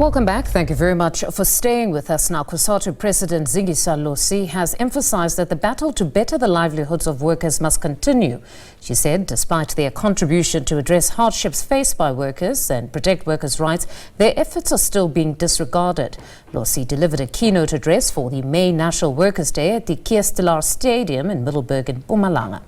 Welcome back. Thank you very much for staying with us. Now, COSATU President Zingiswa Losi has emphasized that the battle to better the livelihoods of workers must continue. She said despite their contribution to address hardships faced by workers and protect workers' rights, their efforts are still being disregarded. Losi delivered a keynote address for the May National Workers' Day at the Kees Telaar Stadium in Middleburg Mpumalanga.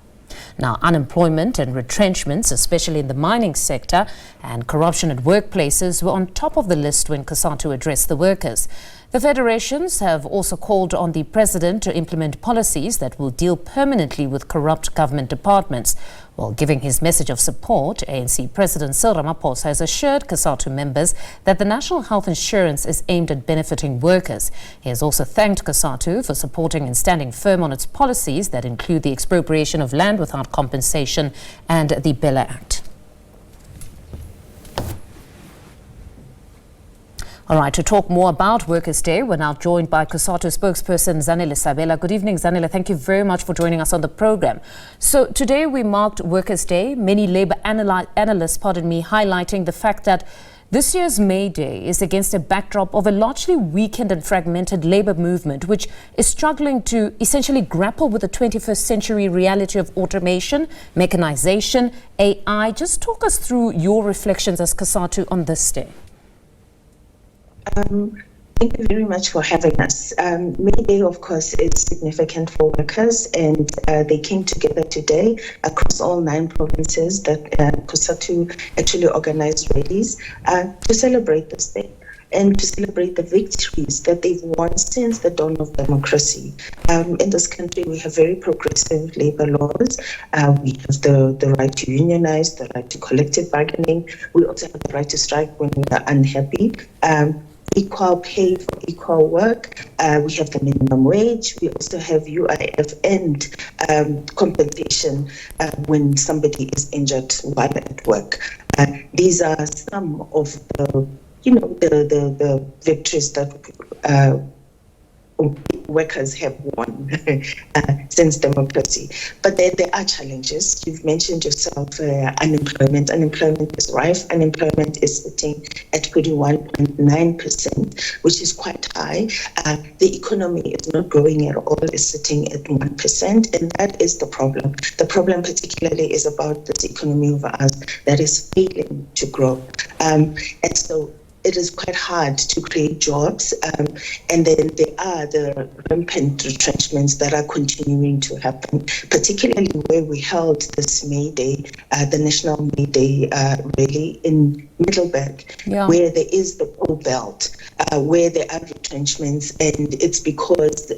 Now, unemployment and retrenchments, especially in the mining sector, and corruption at workplaces were on top of the list when COSATU addressed the workers. The federations have also called on the president to implement policies that will deal permanently with corrupt government departments. While giving his message of support, ANC President Cyril Ramaphosa has assured COSATU members that the national health insurance is aimed at benefiting workers. He has also thanked COSATU for supporting and standing firm on its policies that include the expropriation of land without compensation and the Bela Act. All right, to talk more about Workers' Day, we're now joined by COSATU spokesperson Zanele Sabela. Good evening, Zanele. Thank you very much for joining us on the program. So today we marked Workers' Day. Many labor analysts, highlighting the fact that this year's May Day is against a backdrop of a largely weakened and fragmented labor movement, which is struggling to essentially grapple with the 21st century reality of automation, mechanization, AI. Just talk us through your reflections as COSATU on this day. Thank you very much for having us. May Day, of course, is significant for workers, and they came together today across all 9 provinces that COSATU actually organized rallies to celebrate this day and to celebrate the victories that they've won since the dawn of democracy. In this country, we have very progressive labor laws. We have the right to unionize, the right to collective bargaining. We also have the right to strike when we are unhappy. Equal pay for equal work. We have the minimum wage. We also have UIF and compensation when somebody is injured while at work. These are some of the victories that workers have won since democracy. But there are challenges. You've mentioned yourself unemployment. Unemployment is rife. Unemployment is sitting at 31.9%, which is quite high. The economy is not growing at all. It's sitting at 1%, and that is the problem. The problem particularly is about this economy of ours that is failing to grow. And so it is quite hard to create jobs, and then there are the rampant retrenchments that are continuing to happen, particularly where we held this May Day, the National May Day rally in Middleburg, where there is the coal belt, where there are retrenchments, and it's because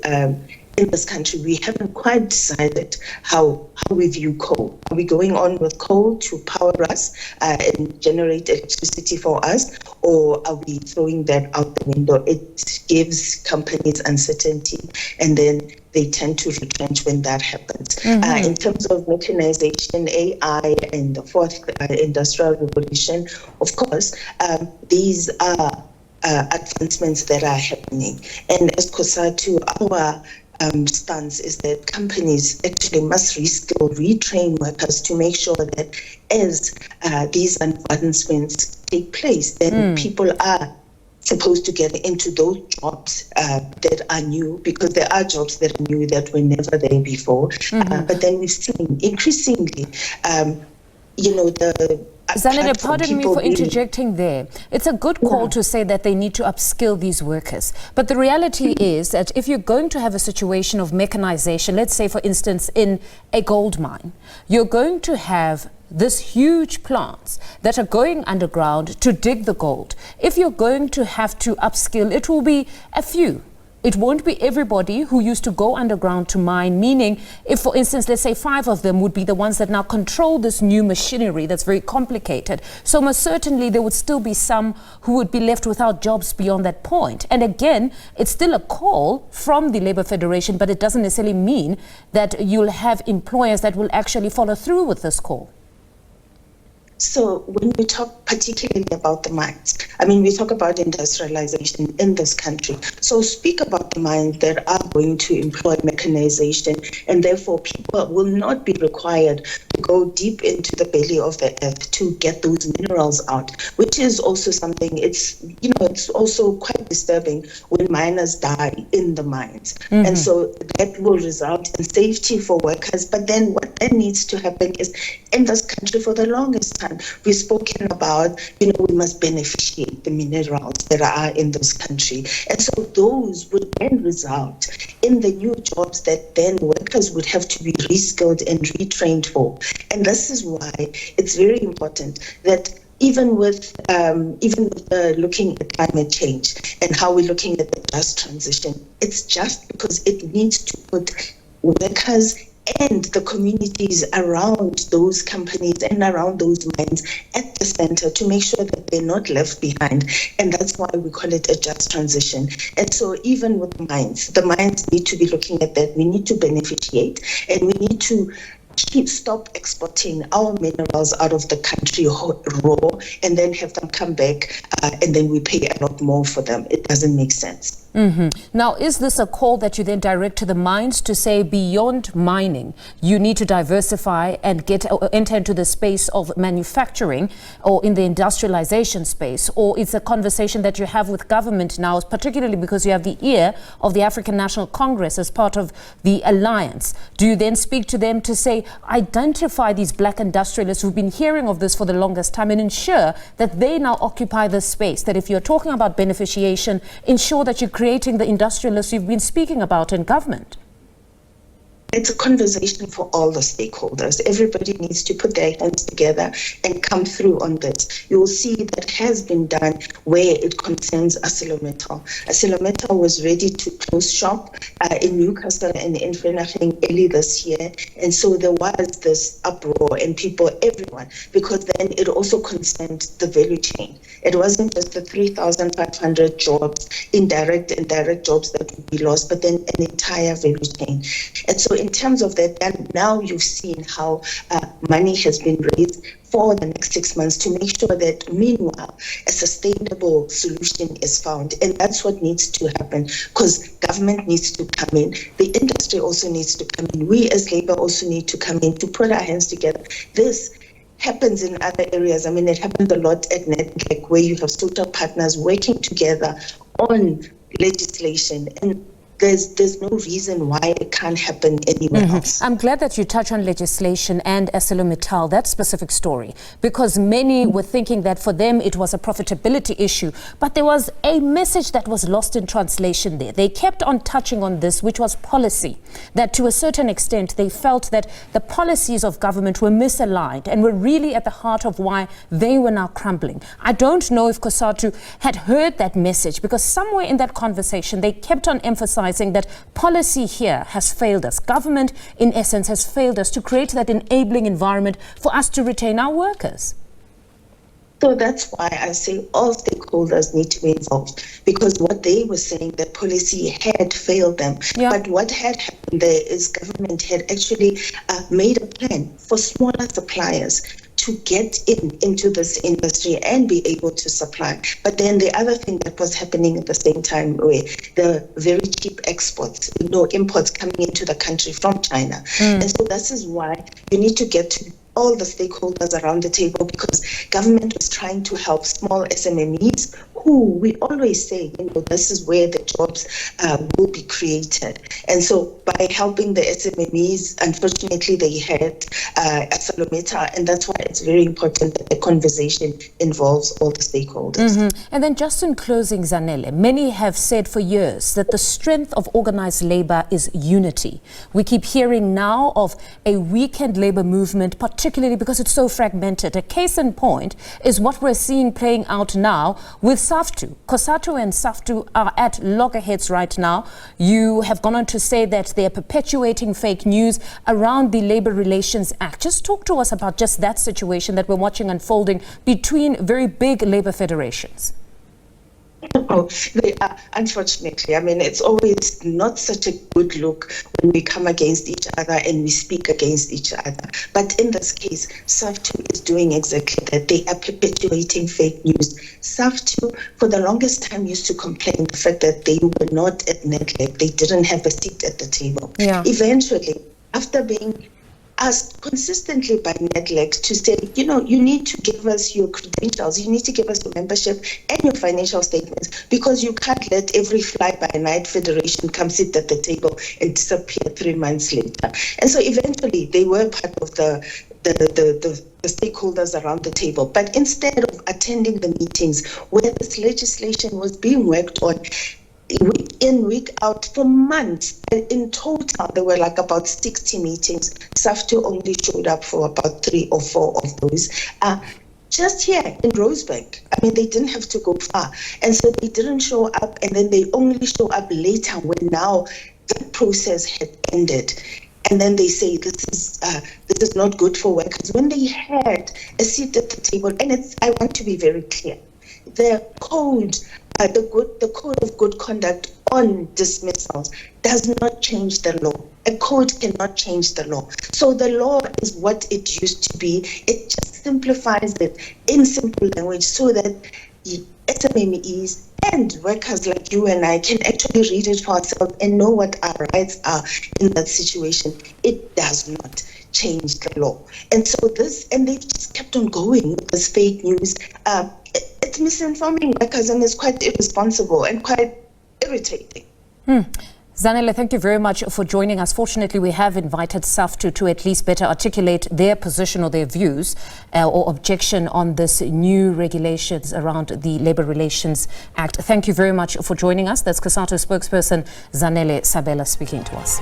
in this country, we haven't quite decided how we view coal. Are we going on with coal to power us and generate electricity for us, or are we throwing that out the window? It gives companies uncertainty, and then they tend to retrench when that happens. In terms of mechanization, AI, and the 4th industrial revolution, of course, these are advancements that are happening. And as COSATU, our stance is that companies actually must reskill, retrain workers to make sure that as these advancements take place, then people are supposed to get into those jobs that are new, because there are jobs that are new that were never there before. But then we've seen increasingly, Zanele, pardon me for interjecting there. It's a good call to say that they need to upskill these workers. But the reality is that if you're going to have a situation of mechanization, let's say, for instance, in a gold mine, you're going to have this huge plants that are going underground to dig the gold. If you're going to have to upskill, it will be a few. It won't be everybody who used to go underground to mine, meaning if, for instance, let's say 5 of them would be the ones that now control this new machinery that's very complicated. So most certainly there would still be some who would be left without jobs beyond that point. And again, it's still a call from the Labour Federation, but it doesn't necessarily mean that you'll have employers that will actually follow through with this call. So when we talk particularly about the mines, we talk about industrialization in this country. So speak about the mines that are going to employ mechanization, and therefore people will not be required to go deep into the belly of the earth to get those minerals out, which is also something, it's also quite disturbing when miners die in the mines. Mm-hmm. And so that will result in safety for workers. But then what then needs to happen is, in this country for the longest time, we've spoken about, we must beneficiate the minerals that are in this country. And so those would then result in the new jobs that then workers would have to be reskilled and retrained for. And this is why it's very important that even with looking at climate change and how we're looking at the just transition, it's just because it needs to put workers and the communities around those companies and around those mines at the center to make sure that they're not left behind. And that's why we call it a just transition. And so even with the mines need to be looking at that. We need to beneficiate, and we need to stop exporting our minerals out of the country raw and then have them come back and then we pay a lot more for them. It doesn't make sense. Mm-hmm. Now, is this a call that you then direct to the mines to say beyond mining, you need to diversify and enter into the space of manufacturing or in the industrialization space? Or it's a conversation that you have with government now, particularly because you have the ear of the African National Congress as part of the alliance? Do you then speak to them to say, identify these black industrialists who've been hearing of this for the longest time and ensure that they now occupy this space? That if you're talking about beneficiation, ensure that you creating the industrialists you've been speaking about in government? It's a conversation for all the stakeholders. Everybody needs to put their hands together and come through on this. You'll see that has been done where it concerns ArcelorMittal. ArcelorMittal was ready to close shop in Newcastle and in Vereeniging early this year. And so there was this uproar and people, everyone, because then it also concerned the value chain. It wasn't just the 3,500 jobs, indirect and direct jobs that would be lost, but then an entire value chain. And so in terms of that, then now you've seen how money has been raised for the next 6 months to make sure that meanwhile a sustainable solution is found. And that's what needs to happen, because government needs to come in. The industry also needs to come in. We as Labour also need to come in to put our hands together. This happens in other areas. I mean, it happens a lot at Network, where you have social partners working together on legislation, and there's no reason why it can't happen anywhere else. I'm glad that you touch on legislation and ArcelorMittal, that specific story, because many were thinking that for them it was a profitability issue, but there was a message that was lost in translation there. They kept on touching on this, which was policy, that to a certain extent they felt that the policies of government were misaligned and were really at the heart of why they were now crumbling. I don't know if COSATU had heard that message, because somewhere in that conversation they kept on emphasizing that policy here has failed us. Government, in essence, has failed us to create that enabling environment for us to retain our workers. So that's why I say all stakeholders need to be involved, because what they were saying, that policy had failed them. Yeah. But what had happened there is government had actually made a plan for smaller suppliers to get into this industry and be able to supply. But then the other thing that was happening at the same time, where the very cheap exports, imports coming into the country from China. And so this is why you need to get to all the stakeholders around the table, because government was trying to help small SMMEs who we always say, this is where the jobs will be created. And so by helping the SMMEs, unfortunately they had ArcelorMittal, and that's why it's very important that the conversation involves all the stakeholders. And then just in closing, Zanele, many have said for years that the strength of organized labor is unity. We keep hearing now of a weekend labor movement, particularly because it's so fragmented. A case in point is what we're seeing playing out now with SABC. COSATU and SABC are at loggerheads right now. You have gone on to say that they're perpetuating fake news around the Labour Relations Act. Just talk to us about just that situation that we're watching unfolding between very big labour federations. Oh, they are, unfortunately. I mean, it's always not such a good look when we come against each other and we speak against each other. But in this case, SABC is doing exactly that. They are perpetuating fake news. SABC, for the longest time, used to complain the fact that they were not at Network. They didn't have a seat at the table. Yeah. Eventually, after being asked consistently by NEDLEC to say, you know, you need to give us your credentials, you need to give us your membership and your financial statements, because you can't let every fly-by-night federation come sit at the table and disappear 3 months later. And so eventually they were part of the stakeholders around the table. But instead of attending the meetings where this legislation was being worked on, week in, week out for months. In total, there were like about 60 meetings. SAFTU only showed up for about 3 or 4 of those. Just here in Rosebank. I mean, they didn't have to go far. And so they didn't show up, and then they only show up later when now the process had ended. And then they say this is not good for workers. When they had a seat at the table, and I want to be very clear, the code, the code of good conduct on dismissals does not change the law. A code cannot change the law. So the law is what it used to be. It just simplifies it in simple language so that SMMEs and workers like you and I can actually read it for ourselves and know what our rights are in that situation. It does not change the law. And so they just kept on going with this fake news. It's misinforming workers, and it's quite irresponsible and quite irritating. Zanele, thank you very much for joining us. Fortunately, we have invited SAFTU to at least better articulate their position or their views or objection on this new regulations around the Labour Relations Act. Thank you very much for joining us. That's COSATU spokesperson Zanele Sabela speaking to us.